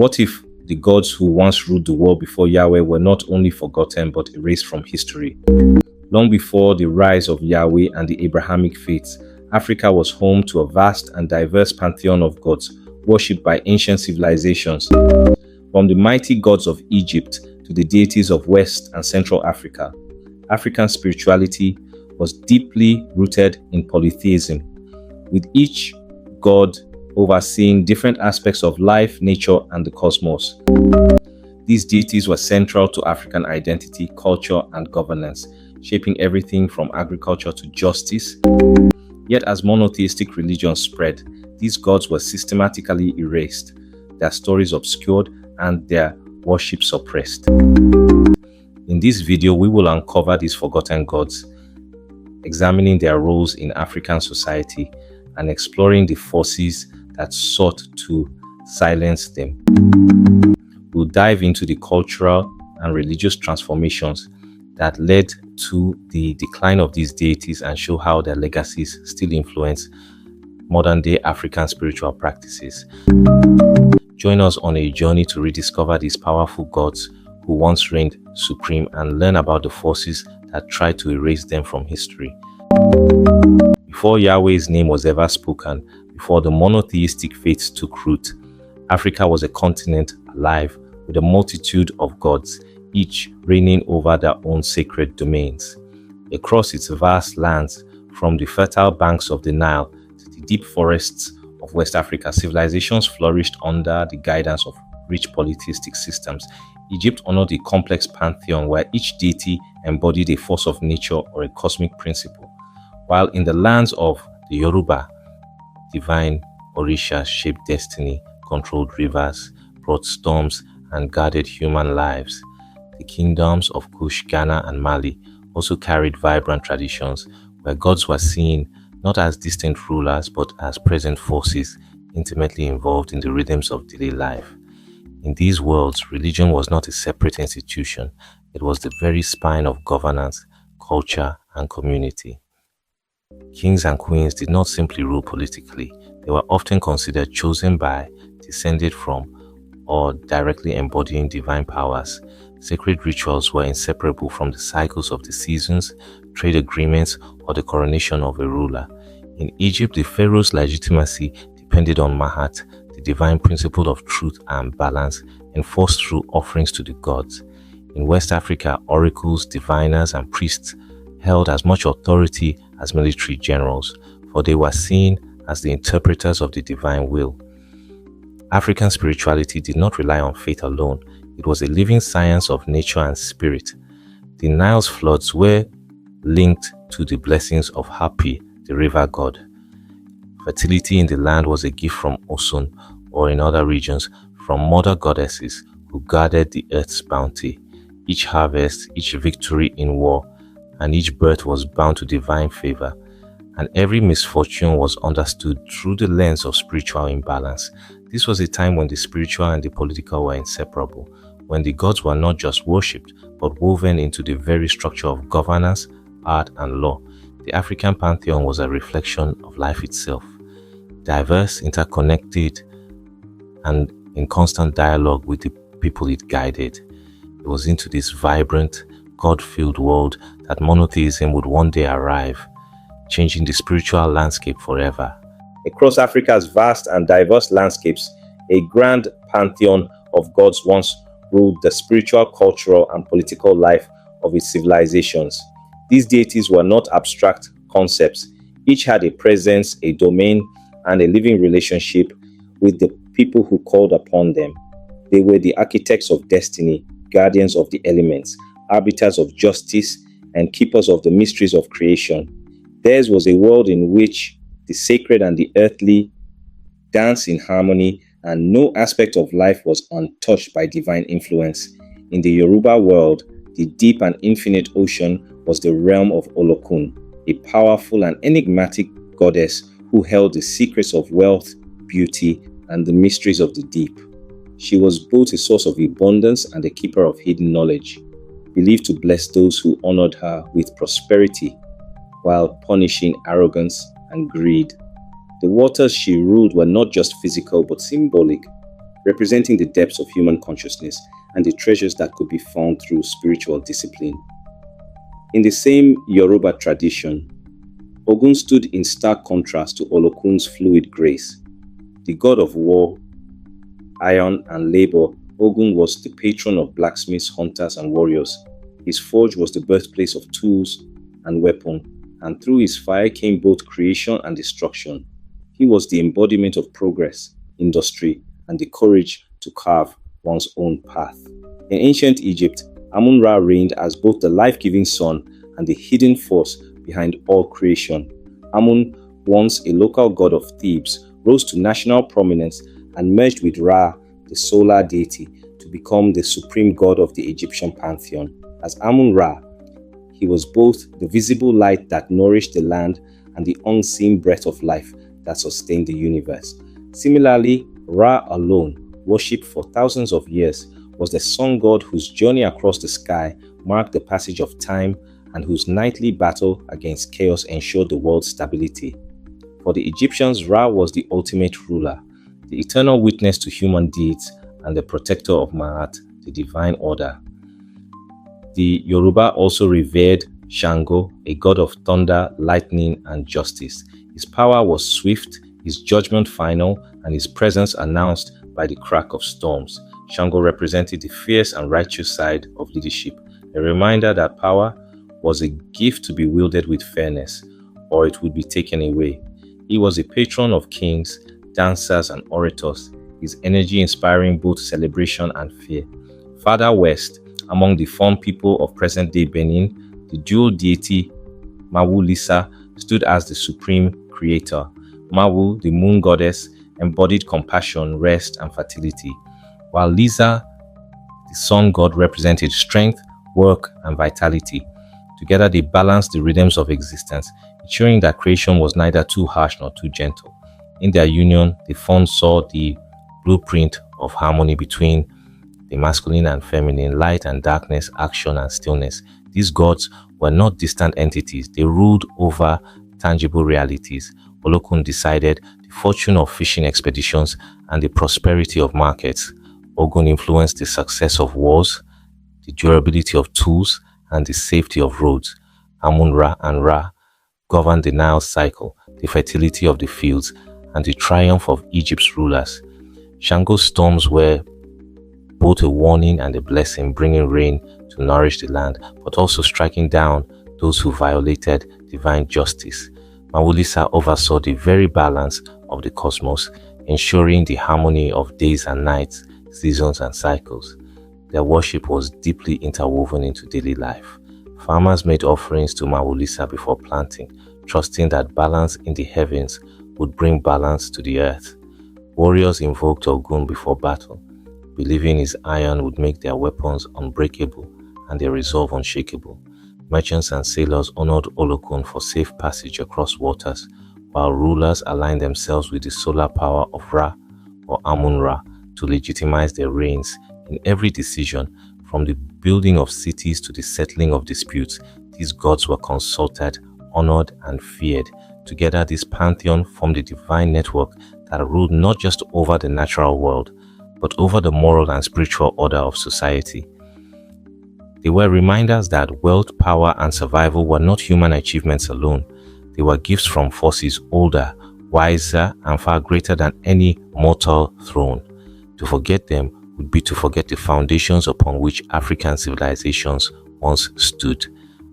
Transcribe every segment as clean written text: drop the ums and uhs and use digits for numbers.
What if the gods who once ruled the world before Yahweh were not only forgotten but erased from history? Long before the rise of Yahweh and the Abrahamic faiths, Africa was home to a vast and diverse pantheon of gods worshipped by ancient civilizations. From the mighty gods of Egypt to the deities of West and Central Africa, African spirituality was deeply rooted in polytheism, with each god overseeing different aspects of life, nature, and the cosmos. These deities were central to African identity, culture, and governance, shaping everything from agriculture to justice. Yet as monotheistic religions spread, these gods were systematically erased, their stories obscured, and their worship suppressed. In this video, we will uncover these forgotten gods, examining their roles in African society and exploring the forces that sought to silence them. We'll dive into the cultural and religious transformations that led to the decline of these deities and show how their legacies still influence modern-day African spiritual practices. Join us on a journey to rediscover these powerful gods who once reigned supreme and learn about the forces that tried to erase them from history. Before Yahweh's name was ever spoken, before the monotheistic faiths took root, Africa was a continent alive with a multitude of gods, each reigning over their own sacred domains. Across its vast lands, from the fertile banks of the Nile to the deep forests of West Africa, civilizations flourished under the guidance of rich polytheistic systems. Egypt honored a complex pantheon where each deity embodied a force of nature or a cosmic principle, while in the lands of the Yoruba, divine Orishas shaped destiny, controlled rivers, brought storms, and guarded human lives. The kingdoms of Kush, Ghana, and Mali also carried vibrant traditions where gods were seen not as distant rulers but as present forces intimately involved in the rhythms of daily life. In these worlds, religion was not a separate institution, it was the very spine of governance, culture, and community. Kings and queens did not simply rule politically, they were often considered chosen by, descended from, or directly embodying divine powers. Sacred rituals were inseparable from the cycles of the seasons, trade agreements, or the coronation of a ruler. In Egypt, the pharaoh's legitimacy depended on Mahat, the divine principle of truth and balance, enforced through offerings to the gods. In West Africa, oracles, diviners, and priests held as much authority as military generals, for they were seen as the interpreters of the divine will. African spirituality did not rely on faith alone, it was a living science of nature and spirit. The Nile's floods were linked to the blessings of Hapi, the river god. Fertility in the land was a gift from Osun, or in other regions, from mother goddesses who guarded the earth's bounty. Each harvest, each victory in war, and each birth was bound to divine favor, and every misfortune was understood through the lens of spiritual imbalance. This was a time when the spiritual and the political were inseparable, when the gods were not just worshipped, but woven into the very structure of governance, art, and law. The African pantheon was a reflection of life itself, diverse, interconnected, and in constant dialogue with the people it guided. It was into this vibrant, God-filled world that monotheism would one day arrive, changing the spiritual landscape forever. Across Africa's vast and diverse landscapes, a grand pantheon of gods once ruled the spiritual, cultural, and political life of its civilizations. These deities were not abstract concepts. Each had a presence, a domain, and a living relationship with the people who called upon them. They were the architects of destiny, guardians of the elements, arbiters of justice, and keepers of the mysteries of creation. Theirs was a world in which the sacred and the earthly danced in harmony, and no aspect of life was untouched by divine influence. In the Yoruba world, the deep and infinite ocean was the realm of Olokun, a powerful and enigmatic goddess who held the secrets of wealth, beauty, and the mysteries of the deep. She was both a source of abundance and a keeper of hidden knowledge, believed to bless those who honored her with prosperity, while punishing arrogance and greed. The waters she ruled were not just physical but symbolic. representing the depths of human consciousness and the treasures that could be found through spiritual discipline. In the same Yoruba tradition, Ogun stood in stark contrast to Olokun's fluid grace. The god of war, iron, and labor, Ogun was the patron of blacksmiths, hunters, and warriors. His forge was the birthplace of tools and weapons, and through his fire came both creation and destruction. He was the embodiment of progress, industry, and the courage to carve one's own path. In ancient Egypt, Amun-Ra reigned as both the life-giving sun and the hidden force behind all creation. Amun, once a local god of Thebes, rose to national prominence and merged with Ra, the solar deity, to become the supreme god of the Egyptian pantheon. As Amun-Ra, he was both the visible light that nourished the land and the unseen breath of life that sustained the universe. Similarly, Ra alone, worshipped for thousands of years, was the sun god whose journey across the sky marked the passage of time and whose nightly battle against chaos ensured the world's stability. For the Egyptians, Ra was the ultimate ruler, the eternal witness to human deeds, and the protector of Ma'at, the divine order. The Yoruba also revered Shango, a god of thunder, lightning, and justice. His power was swift, his judgment final, and his presence announced by the crack of storms. Shango represented the fierce and righteous side of leadership, a reminder that power was a gift to be wielded with fairness, or it would be taken away. He was a patron of kings, dancers, and orators, his energy inspiring both celebration and fear. Farther west, among the Fon people of present-day Benin, the dual deity Mawu-Lisa stood as the supreme creator. Mawu, the moon goddess, embodied compassion, rest, and fertility, while Lisa, the sun god, represented strength, work, and vitality. Together, they balanced the rhythms of existence, ensuring that creation was neither too harsh nor too gentle. In their union, the Fon saw the blueprint of harmony between the masculine and feminine, light and darkness, action and stillness. These gods were not distant entities, they ruled over tangible realities. Olokun decided the fortune of fishing expeditions and the prosperity of markets. Ogun influenced the success of wars, the durability of tools, and the safety of roads. Amun-Ra and Ra governed the Nile cycle, the fertility of the fields, and the triumph of Egypt's rulers. Shango's storms were both a warning and a blessing, bringing rain to nourish the land, but also striking down those who violated divine justice. Mawu-Lisa oversaw the very balance of the cosmos, ensuring the harmony of days and nights, seasons and cycles. Their worship was deeply interwoven into daily life. Farmers made offerings to Mawu-Lisa before planting, trusting that balance in the heavens would bring balance to the earth. Warriors invoked Ogun before battle, believing his iron would make their weapons unbreakable and their resolve unshakable. Merchants and sailors honored Olokun for safe passage across waters, while rulers aligned themselves with the solar power of Ra or Amun-Ra to legitimize their reigns. In every decision, from the building of cities to the settling of disputes, these gods were consulted, honored, and feared. Together, this pantheon formed a divine network that ruled not just over the natural world, but over the moral and spiritual order of society. They were reminders that wealth, power, and survival were not human achievements alone. They were gifts from forces older, wiser, and far greater than any mortal throne. To forget them would be to forget the foundations upon which African civilizations once stood,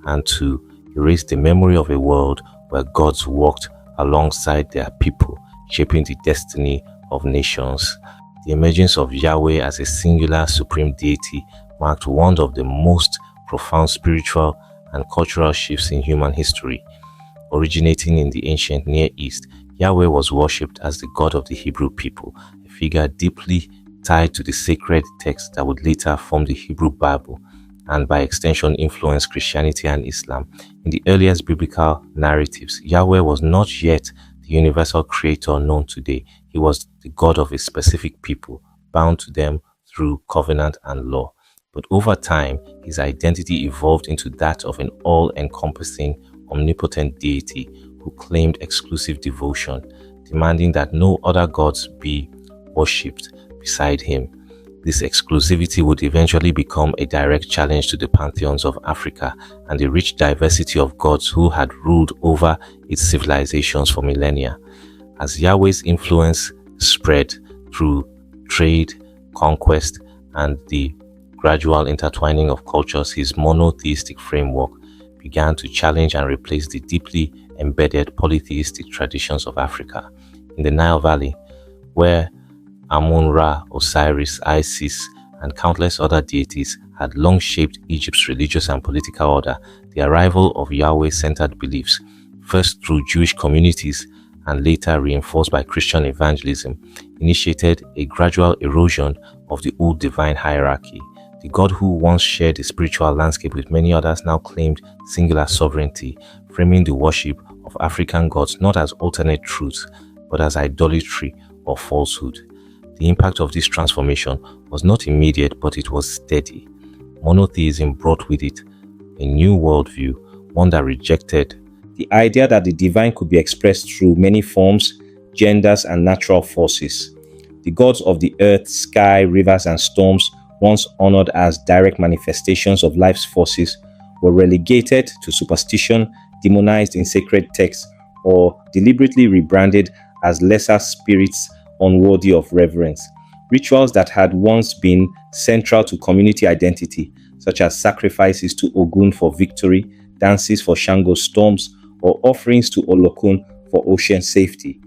and to erase the memory of a world where gods walked alongside their people, shaping the destiny of nations. The emergence of Yahweh as a singular supreme deity marked one of the most profound spiritual and cultural shifts in human history. Originating in the ancient Near East, Yahweh was worshipped as the God of the Hebrew people, a figure deeply tied to the sacred text that would later form the Hebrew Bible, and by extension influence Christianity and Islam. In the earliest biblical narratives, Yahweh was not yet the universal creator known today. He was the God of a specific people, bound to them through covenant and law. But over time, his identity evolved into that of an all-encompassing, omnipotent deity who claimed exclusive devotion, demanding that no other gods be worshipped. beside him. This exclusivity would eventually become a direct challenge to the pantheons of Africa and the rich diversity of gods who had ruled over its civilizations for millennia. As Yahweh's influence spread through trade, conquest, and the gradual intertwining of cultures, his monotheistic framework began to challenge and replace the deeply embedded polytheistic traditions of Africa. In the Nile Valley, where Amun-Ra, Osiris, Isis, and countless other deities had long shaped Egypt's religious and political order, the arrival of Yahweh-centered beliefs, first through Jewish communities and later reinforced by Christian evangelism, initiated a gradual erosion of the old divine hierarchy. The God who once shared the spiritual landscape with many others now claimed singular sovereignty, framing the worship of African gods not as alternate truths, but as idolatry or falsehood. The impact of this transformation was not immediate, but it was steady. Monotheism brought with it a new worldview, one that rejected the idea that the divine could be expressed through many forms, genders, and natural forces. The gods of the earth, sky, rivers, and storms, once honored as direct manifestations of life's forces, were relegated to superstition, demonized in sacred texts, or deliberately rebranded as lesser spirits unworthy of reverence. Rituals that had once been central to community identity, such as sacrifices to Ogun for victory, dances for Shango storms, or offerings to Olokun for ocean safety,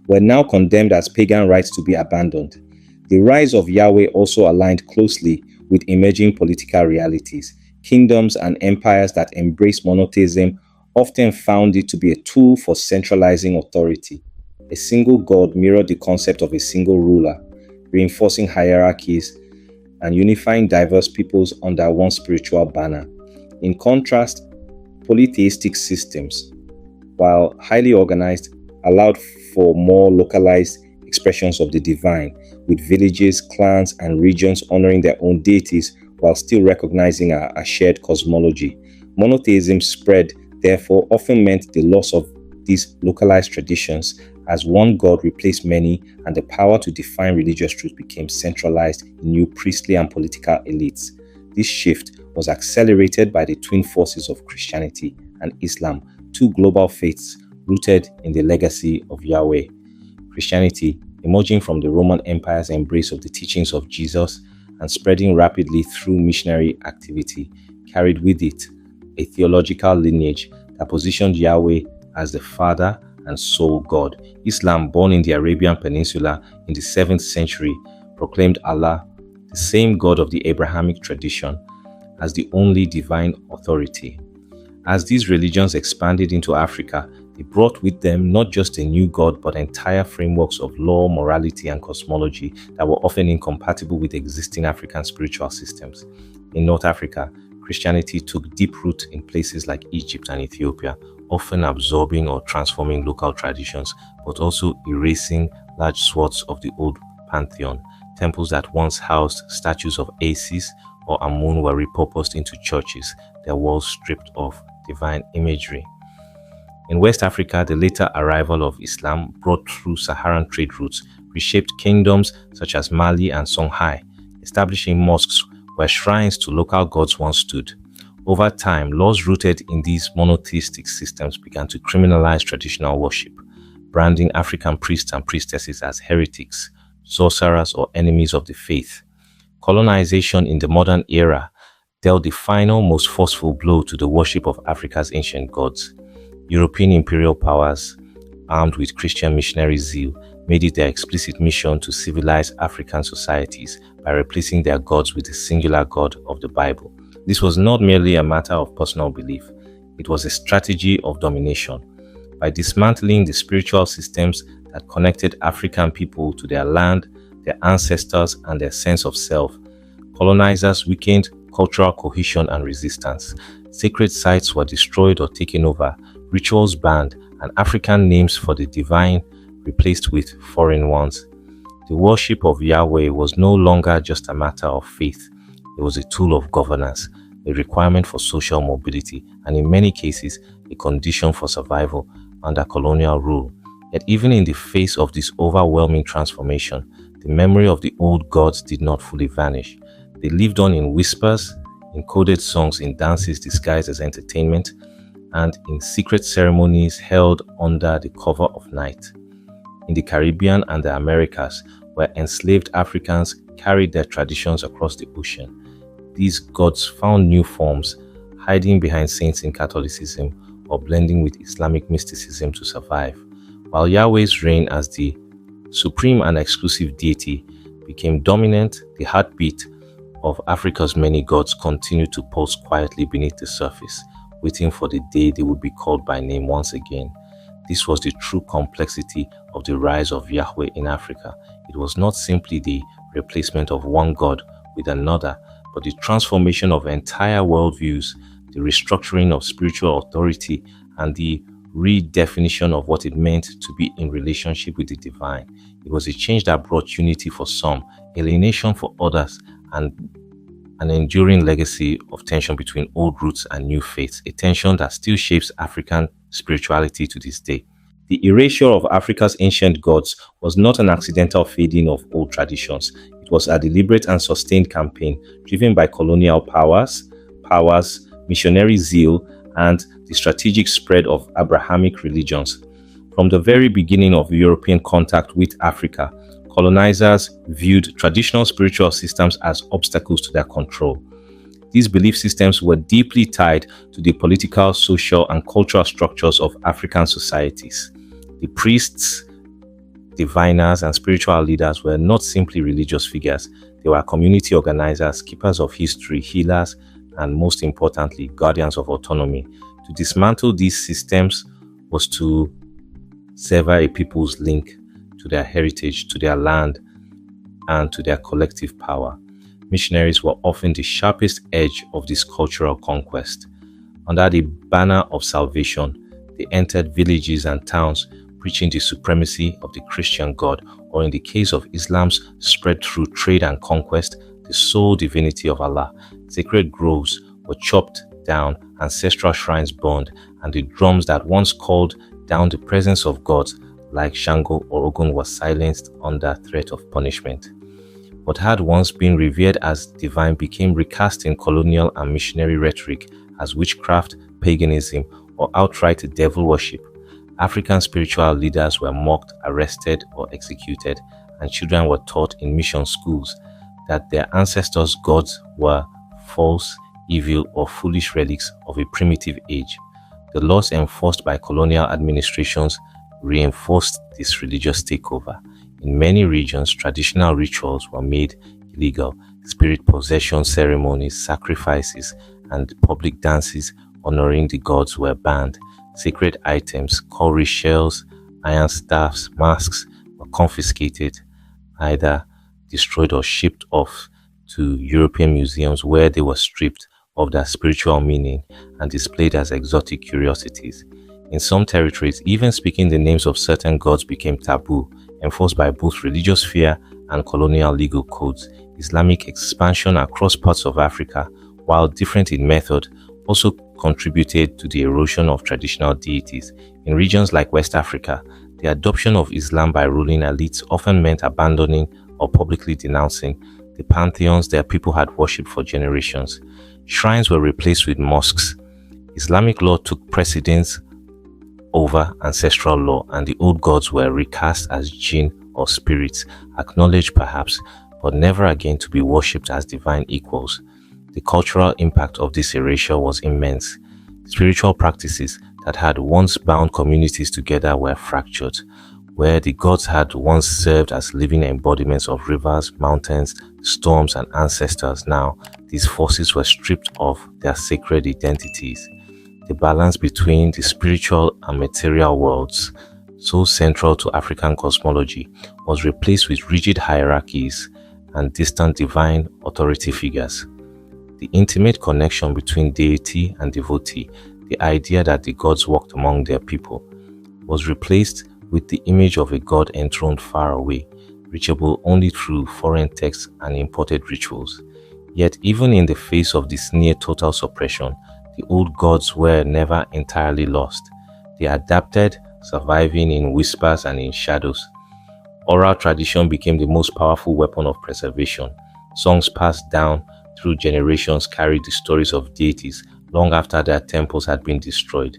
were now condemned as pagan rites to be abandoned. The rise of Yahweh also aligned closely with emerging political realities. Kingdoms and empires that embraced monotheism often found it to be a tool for centralizing authority. A single god mirrored the concept of a single ruler, reinforcing hierarchies and unifying diverse peoples under one spiritual banner. In contrast, polytheistic systems, while highly organized, allowed for more localized expressions of the divine, with villages, clans, and regions honoring their own deities while still recognizing a shared cosmology. Monotheism spread, therefore, often meant the loss of these localized traditions, as one god replaced many and the power to define religious truth became centralized in new priestly and political elites. This shift was accelerated by the twin forces of Christianity and Islam, two global faiths rooted in the legacy of Yahweh. Christianity, emerging from the Roman Empire's embrace of the teachings of Jesus and spreading rapidly through missionary activity, carried with it a theological lineage that positioned Yahweh as the Father and sole God. Islam, born in the Arabian Peninsula in the 7th century, proclaimed Allah, the same God of the Abrahamic tradition, as the only divine authority. As these religions expanded into Africa, they brought with them not just a new God, but entire frameworks of law, morality, and cosmology that were often incompatible with existing African spiritual systems. In North Africa, Christianity took deep root in places like Egypt and Ethiopia, often absorbing or transforming local traditions, but also erasing large swaths of the old pantheon. Temples that once housed statues of Isis or Amun were repurposed into churches, their walls stripped of divine imagery. In West Africa, the later arrival of Islam brought through Saharan trade routes, reshaped kingdoms such as Mali and Songhai, establishing mosques where shrines to local gods once stood. Over time, laws rooted in these monotheistic systems began to criminalize traditional worship, branding African priests and priestesses as heretics, sorcerers, or enemies of the faith. Colonization in the modern era dealt the final, most forceful blow to the worship of Africa's ancient gods. European imperial powers, armed with Christian missionary zeal, made it their explicit mission to civilize African societies by replacing their gods with the singular God of the Bible. This was not merely a matter of personal belief, it was a strategy of domination. By dismantling the spiritual systems that connected African people to their land, their ancestors, and their sense of self, colonizers weakened cultural cohesion and resistance. Sacred sites were destroyed or taken over, rituals banned, and African names for the divine replaced with foreign ones. The worship of Yahweh was no longer just a matter of faith. It was a tool of governance, a requirement for social mobility, and in many cases, a condition for survival under colonial rule. Yet even in the face of this overwhelming transformation, the memory of the old gods did not fully vanish. They lived on in whispers, in coded songs, in dances disguised as entertainment, and in secret ceremonies held under the cover of night. In the Caribbean and the Americas, where enslaved Africans carried their traditions across the ocean, these gods found new forms, hiding behind saints in Catholicism or blending with Islamic mysticism to survive. While Yahweh's reign as the supreme and exclusive deity became dominant, the heartbeat of Africa's many gods continued to pulse quietly beneath the surface, waiting for the day they would be called by name once again. This was the true complexity of the rise of Yahweh in Africa. It was not simply the replacement of one god with another, but the transformation of entire worldviews, the restructuring of spiritual authority, and the redefinition of what it meant to be in relationship with the divine. It was a change that brought unity for some, alienation for others, and an enduring legacy of tension between old roots and new faiths, a tension that still shapes African spirituality to this day. The erasure of Africa's ancient gods was not an accidental fading of old traditions. It was a deliberate and sustained campaign driven by colonial powers, missionary zeal, and the strategic spread of Abrahamic religions. From the very beginning of European contact with Africa, colonizers viewed traditional spiritual systems as obstacles to their control. These belief systems were deeply tied to the political, social, and cultural structures of African societies. The priests, diviners, and spiritual leaders were not simply religious figures. They were community organizers, keepers of history, healers, and most importantly, guardians of autonomy. To dismantle these systems was to sever a people's link to their heritage, to their land, and to their collective power. Missionaries were often the sharpest edge of this cultural conquest. Under the banner of salvation, they entered villages and towns, preaching the supremacy of the Christian God, or in the case of Islam's spread through trade and conquest, the sole divinity of Allah. Sacred groves were chopped down, ancestral shrines burned, and the drums that once called down the presence of gods like Shango or Olokun were silenced under threat of punishment. What had once been revered as divine became recast in colonial and missionary rhetoric as witchcraft, paganism, or outright devil worship. African spiritual leaders were mocked, arrested, or executed, and children were taught in mission schools that their ancestors' gods were false, evil, or foolish relics of a primitive age. The laws enforced by colonial administrations reinforced this religious takeover. In many regions, traditional rituals were made illegal. Spirit possession ceremonies, sacrifices, and public dances honoring the gods were banned. Sacred items, cowrie shells, iron staffs, masks were confiscated, either destroyed or shipped off to European museums where they were stripped of their spiritual meaning and displayed as exotic curiosities. In some territories, even speaking the names of certain gods became taboo, enforced by both religious fear and colonial legal codes. Islamic expansion across parts of Africa, while different in method, also contributed to the erosion of traditional deities. In regions like West Africa, the adoption of Islam by ruling elites often meant abandoning or publicly denouncing the pantheons their people had worshipped for generations. Shrines were replaced with mosques. Islamic law took precedence over ancestral law, and the old gods were recast as jinn or spirits, acknowledged perhaps, but never again to be worshipped as divine equals. The cultural impact of this erasure was immense. Spiritual practices that had once bound communities together were fractured. Where the gods had once served as living embodiments of rivers, mountains, storms, and ancestors, now these forces were stripped of their sacred identities. The balance between the spiritual and material worlds, so central to African cosmology, was replaced with rigid hierarchies and distant divine authority figures. The intimate connection between deity and devotee, the idea that the gods walked among their people, was replaced with the image of a god enthroned far away, reachable only through foreign texts and imported rituals. Yet even in the face of this near total suppression, the old gods were never entirely lost. They adapted, surviving in whispers and in shadows. Oral tradition became the most powerful weapon of preservation. Songs passed down through generations carried the stories of deities long after their temples had been destroyed.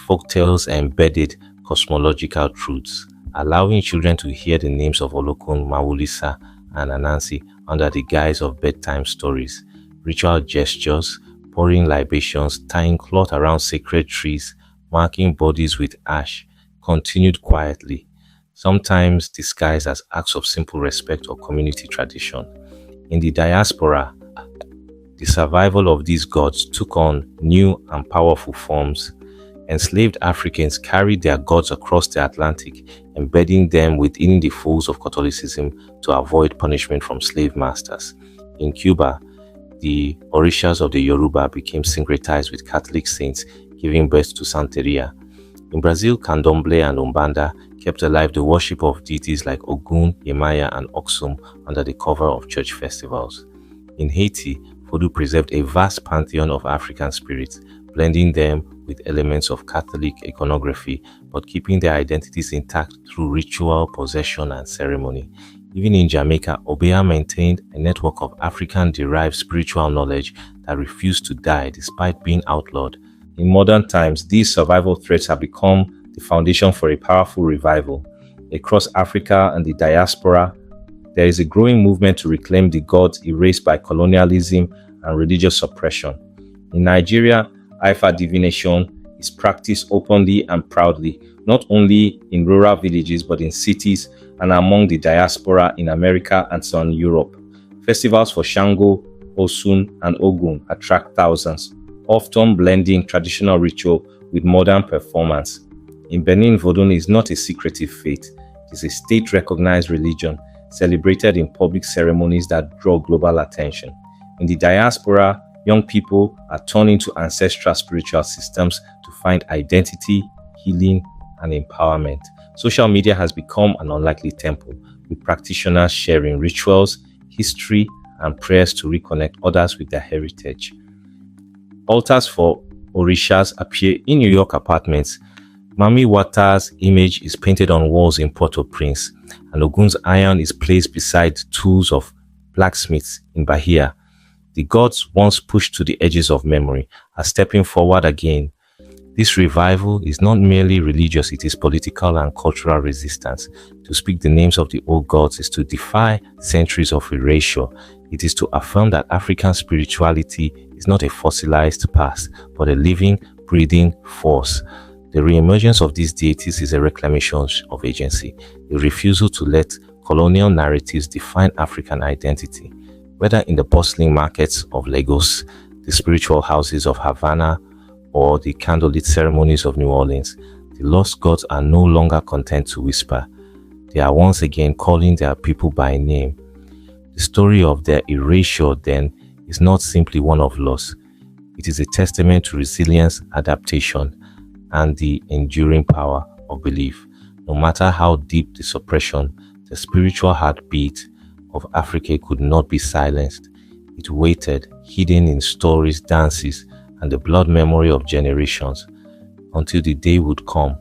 Folktales embedded cosmological truths, allowing children to hear the names of Olokun, Mawu-Lisa, and Anansi under the guise of bedtime stories. Ritual gestures, pouring libations, tying cloth around sacred trees, marking bodies with ash, continued quietly, sometimes disguised as acts of simple respect or community tradition. In the diaspora, the survival of these gods took on new and powerful forms. Enslaved Africans carried their gods across the Atlantic, embedding them within the folds of Catholicism to avoid punishment from slave masters. In Cuba, the orishas of the Yoruba became syncretized with Catholic saints, giving birth to Santeria. In Brazil, Candomblé and Umbanda kept alive the worship of deities like Ogun, Yemaya, and Oxum under the cover of church festivals. In Haiti, Vodou preserved a vast pantheon of African spirits, blending them with elements of Catholic iconography, but keeping their identities intact through ritual, possession, and ceremony. Even in Jamaica, Obeah maintained a network of African-derived spiritual knowledge that refused to die despite being outlawed. In modern times, these survival threads have become the foundation for a powerful revival. Across Africa and the diaspora, there is a growing movement to reclaim the gods erased by colonialism and religious suppression. In Nigeria, Ifa divination is practiced openly and proudly, not only in rural villages but in cities and among the diaspora in America and Southern Europe. Festivals for Shango, Osun, and Ogun attract thousands, often blending traditional ritual with modern performance. In Benin, Vodun is not a secretive faith. It is a state-recognized religion celebrated in public ceremonies that draw global attention. In the diaspora, young people are turning to ancestral spiritual systems to find identity, healing, and empowerment. Social media has become an unlikely temple, with practitioners sharing rituals, history, and prayers to reconnect others with their heritage. Altars for orishas appear in New York apartments. Mami Wata's image is painted on walls in Port-au-Prince, and Ogun's iron is placed beside tools of blacksmiths in Bahia. The gods, once pushed to the edges of memory, are stepping forward again. This revival is not merely religious, it is political and cultural resistance. To speak the names of the old gods is to defy centuries of erasure. It is to affirm that African spirituality is not a fossilized past, but a living, breathing force. The reemergence of these deities is a reclamation of agency, a refusal to let colonial narratives define African identity. Whether in the bustling markets of Lagos, the spiritual houses of Havana, or the candlelit ceremonies of New Orleans, the lost gods are no longer content to whisper. They are once again calling their people by name. The story of their erasure, then, is not simply one of loss. It is a testament to resilience, adaptation, and the enduring power of belief. No matter how deep the suppression, the spiritual heartbeat of Africa could not be silenced. It waited, hidden in stories, dances, and the blood memory of generations, until the day would come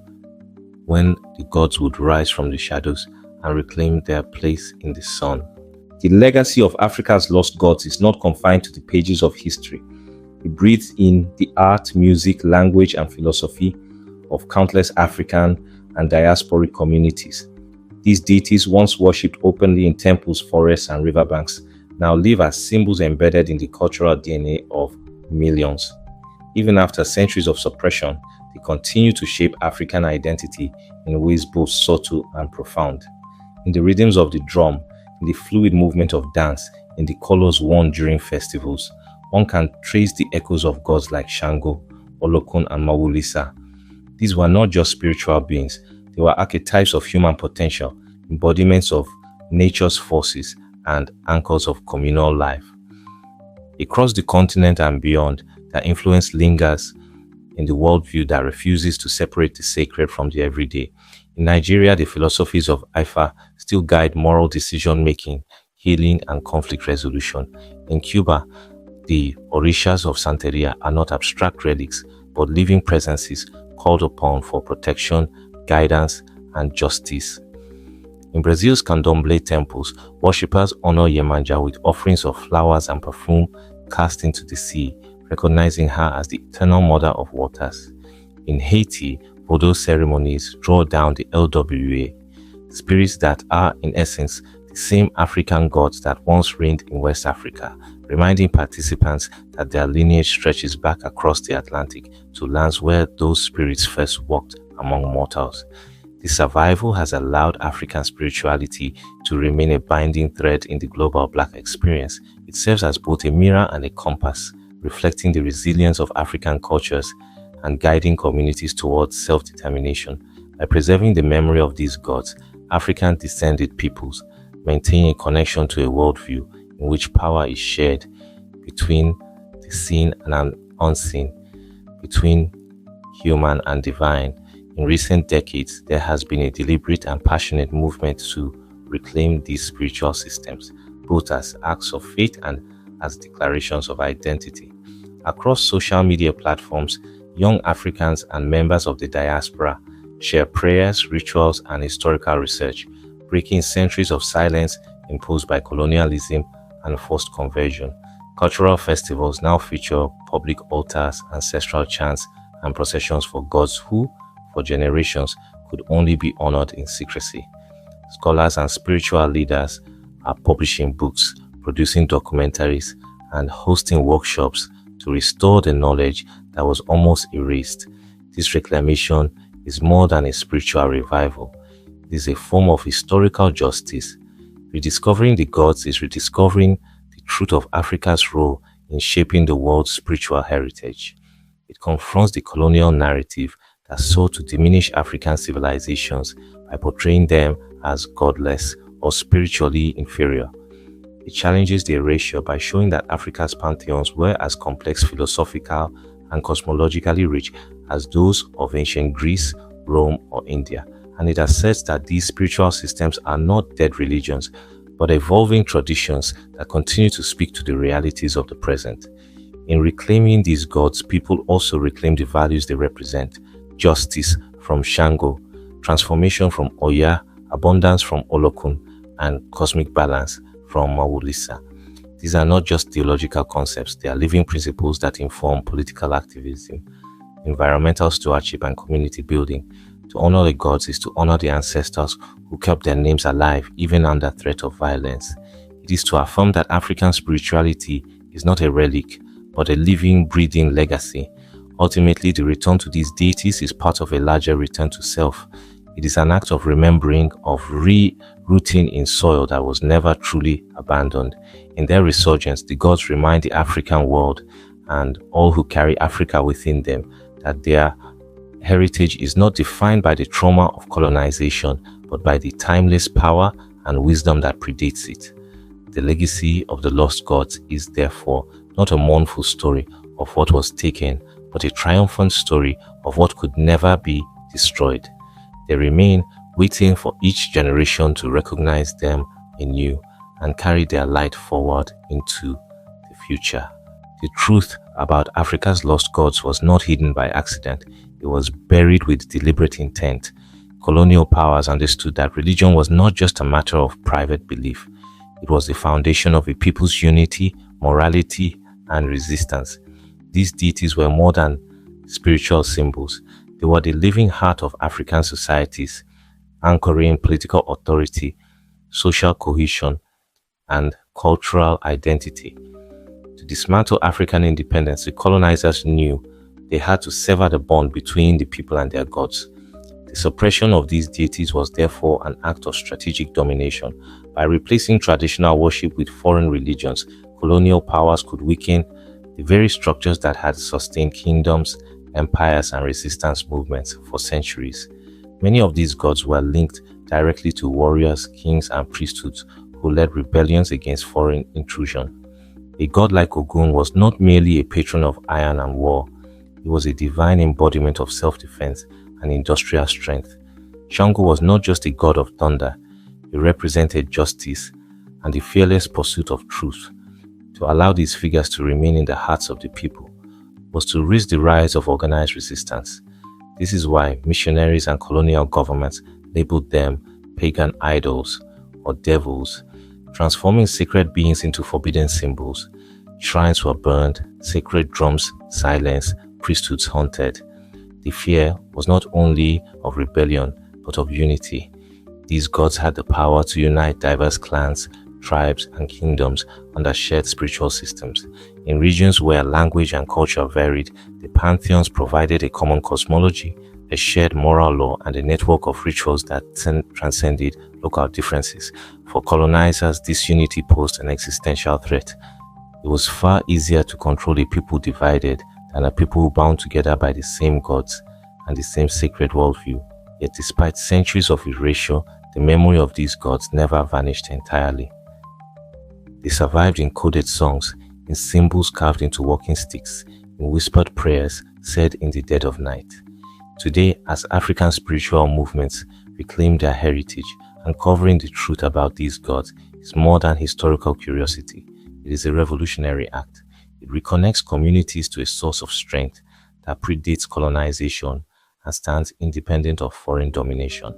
when the gods would rise from the shadows and reclaim their place in the sun. The legacy of Africa's lost gods is not confined to the pages of history. It breathes in the art, music, language, and philosophy of countless African and diasporic communities. These deities, once worshipped openly in temples, forests, and riverbanks, now live as symbols embedded in the cultural DNA of millions. Even after centuries of suppression, they continue to shape African identity in ways both subtle and profound. In the rhythms of the drum, in the fluid movement of dance, in the colors worn during festivals, one can trace the echoes of gods like Shango, Olokun, and Mawu-Lisa. These were not just spiritual beings, they were archetypes of human potential, embodiments of nature's forces, and anchors of communal life. Across the continent and beyond, their influence lingers in the worldview that refuses to separate the sacred from the everyday. In Nigeria, the philosophies of Ifa still guide moral decision-making, healing, and conflict resolution. In Cuba, the orishas of Santeria are not abstract relics, but living presences called upon for protection, guidance, and justice. In Brazil's Candomblé temples, worshippers honor Iemanjá with offerings of flowers and perfume cast into the sea, recognizing her as the eternal mother of waters. In Haiti, Vodou ceremonies draw down the LWA, spirits that are, in essence, the same African gods that once reigned in West Africa, reminding participants that their lineage stretches back across the Atlantic to lands where those spirits first walked among mortals. This survival has allowed African spirituality to remain a binding thread in the global Black experience. It serves as both a mirror and a compass, reflecting the resilience of African cultures and guiding communities towards self-determination. By preserving the memory of these gods, African descended peoples maintain a connection to a worldview in which power is shared between the seen and unseen, between human and divine. In recent decades, there has been a deliberate and passionate movement to reclaim these spiritual systems, both as acts of faith and as declarations of identity. Across social media platforms, young Africans and members of the diaspora share prayers, rituals, and historical research, breaking centuries of silence imposed by colonialism and forced conversion. Cultural festivals now feature public altars, ancestral chants, and processions for gods who, for generations, could only be honored in secrecy. Scholars and spiritual leaders are publishing books, producing documentaries, and hosting workshops to restore the knowledge that was almost erased. This reclamation is more than a spiritual revival. It is a form of historical justice. Rediscovering the gods is rediscovering the truth of Africa's role in shaping the world's spiritual heritage. It confronts the colonial narrative that sought to diminish African civilizations by portraying them as godless or spiritually inferior. It challenges the erasure by showing that Africa's pantheons were as complex, philosophical, and cosmologically rich as those of ancient Greece, Rome, or India. And it asserts that these spiritual systems are not dead religions, but evolving traditions that continue to speak to the realities of the present. In reclaiming these gods, people also reclaim the values they represent: justice from Shango, transformation from Oya, abundance from Olokun, and cosmic balance from Mawu-Lisa. These are not just theological concepts, they are living principles that inform political activism, environmental stewardship, and community building. To honor the gods is to honor the ancestors who kept their names alive even under threat of violence. It is to affirm that African spirituality is not a relic, but a living, breathing legacy. Ultimately, the return to these deities is part of a larger return to self. It is an act of remembering, of re-rooting in soil that was never truly abandoned. In their resurgence, the gods remind the African world and all who carry Africa within them that their heritage is not defined by the trauma of colonization, but by the timeless power and wisdom that predates it. The legacy of the lost gods is therefore not a mournful story of what was taken, but a triumphant story of what could never be destroyed. They remain, waiting for each generation to recognize them anew and carry their light forward into the future. The truth about Africa's lost gods was not hidden by accident. It was buried with deliberate intent. Colonial powers understood that religion was not just a matter of private belief. It was the foundation of a people's unity, morality, and resistance. These deities were more than spiritual symbols. They were the living heart of African societies, anchoring political authority, social cohesion, and cultural identity. To dismantle African independence, the colonizers knew they had to sever the bond between the people and their gods. The suppression of these deities was therefore an act of strategic domination. By replacing traditional worship with foreign religions, colonial powers could weaken the very structures that had sustained kingdoms, empires, and resistance movements for centuries. Many of these gods were linked directly to warriors, kings, and priesthoods who led rebellions against foreign intrusion. A god like Ogun was not merely a patron of iron and war. He was a divine embodiment of self-defense and industrial strength. Shango was not just a god of thunder. He represented justice and the fearless pursuit of truth. To allow these figures to remain in the hearts of the people was to risk the rise of organized resistance. This is why missionaries and colonial governments labeled them pagan idols, or devils, transforming sacred beings into forbidden symbols. Shrines were burned, sacred drums silenced, priesthoods haunted. The fear was not only of rebellion, but of unity. These gods had the power to unite diverse clans, tribes, and kingdoms under shared spiritual systems. In regions where language and culture varied, the pantheons provided a common cosmology, a shared moral law, and a network of rituals that transcended local differences. For colonizers, this unity posed an existential threat. It was far easier to control a people divided than a people bound together by the same gods and the same sacred worldview. Yet despite centuries of erasure, the memory of these gods never vanished entirely. They survived in coded songs, in symbols carved into walking sticks, in whispered prayers said in the dead of night. Today, as African spiritual movements reclaim their heritage, uncovering the truth about these gods is more than historical curiosity. It is a revolutionary act. It reconnects communities to a source of strength that predates colonization and stands independent of foreign domination.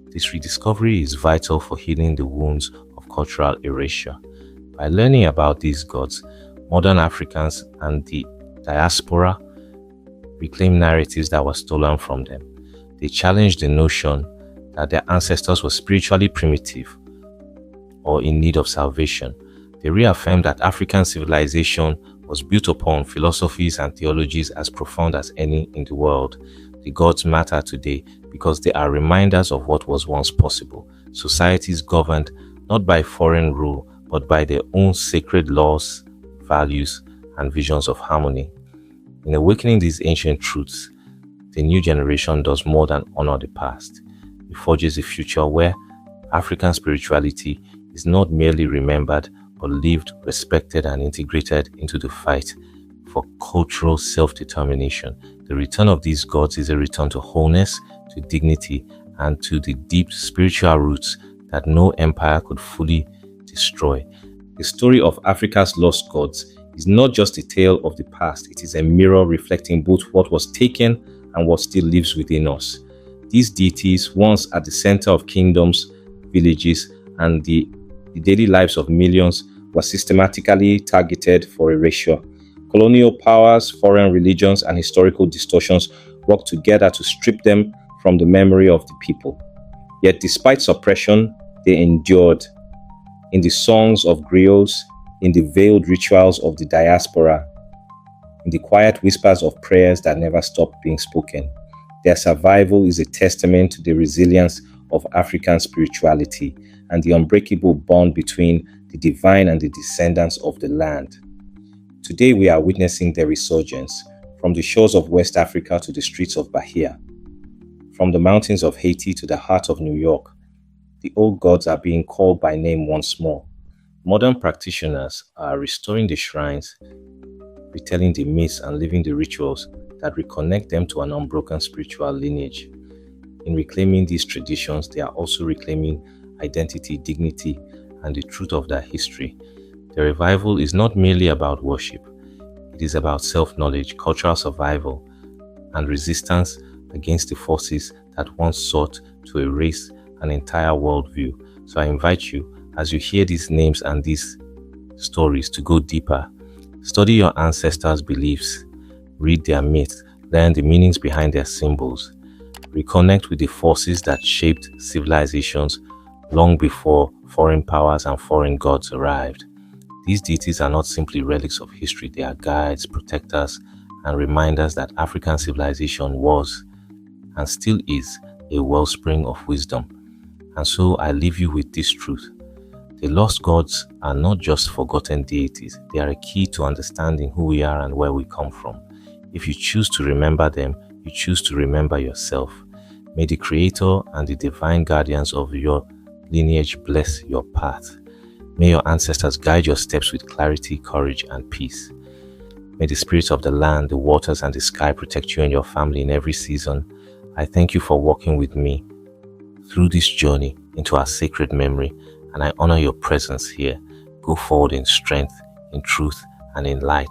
This rediscovery is vital for healing the wounds of cultural erasure. By learning about these gods, modern Africans and the diaspora reclaim narratives that were stolen from them. They challenge the notion that their ancestors were spiritually primitive or in need of salvation. They reaffirm that African civilization was built upon philosophies and theologies as profound as any in the world. The gods matter today because they are reminders of what was once possible. Societies governed not by foreign rule, but by their own sacred laws, values, and visions of harmony. In awakening these ancient truths, the new generation does more than honor the past. It forges a future where African spirituality is not merely remembered, but lived, respected, and integrated into the fight for cultural self-determination. The return of these gods is a return to wholeness, to dignity, and to the deep spiritual roots that no empire could fully destroy. The story of Africa's lost gods is not just a tale of the past, it is a mirror reflecting both what was taken and what still lives within us. These deities, once at the center of kingdoms, villages, and the daily lives of millions, were systematically targeted for erasure. Colonial powers, foreign religions, and historical distortions worked together to strip them from the memory of the people. Yet despite suppression, they endured. In the songs of griots, in the veiled rituals of the diaspora, in the quiet whispers of prayers that never stopped being spoken. Their survival is a testament to the resilience of African spirituality and the unbreakable bond between the divine and the descendants of the land. Today we are witnessing their resurgence, from the shores of West Africa to the streets of Bahia, from the mountains of Haiti to the heart of New York. The old gods are being called by name once more. Modern practitioners are restoring the shrines, retelling the myths, and living the rituals that reconnect them to an unbroken spiritual lineage. In reclaiming these traditions, they are also reclaiming identity, dignity, and the truth of their history. The revival is not merely about worship. It is about self-knowledge, cultural survival, and resistance against the forces that once sought to erase an entire worldview. So I invite you, as you hear these names and these stories, to go deeper. Study your ancestors' beliefs, read their myths, learn the meanings behind their symbols, reconnect with the forces that shaped civilizations long before foreign powers and foreign gods arrived. These deities are not simply relics of history, they are guides, protectors, and reminders that African civilization was, and still is, a wellspring of wisdom. And so I leave you with this truth. The lost gods are not just forgotten deities, they are a key to understanding who we are and where we come from. If you choose to remember them, you choose to remember yourself. May the Creator and the divine guardians of your lineage bless your path. May your ancestors guide your steps with clarity, courage, and peace. May the spirits of the land, the waters, and the sky protect you and your family in every season. I thank you for walking with me through this journey into our sacred memory, and I honor your presence here. Go forward in strength, in truth, and in light.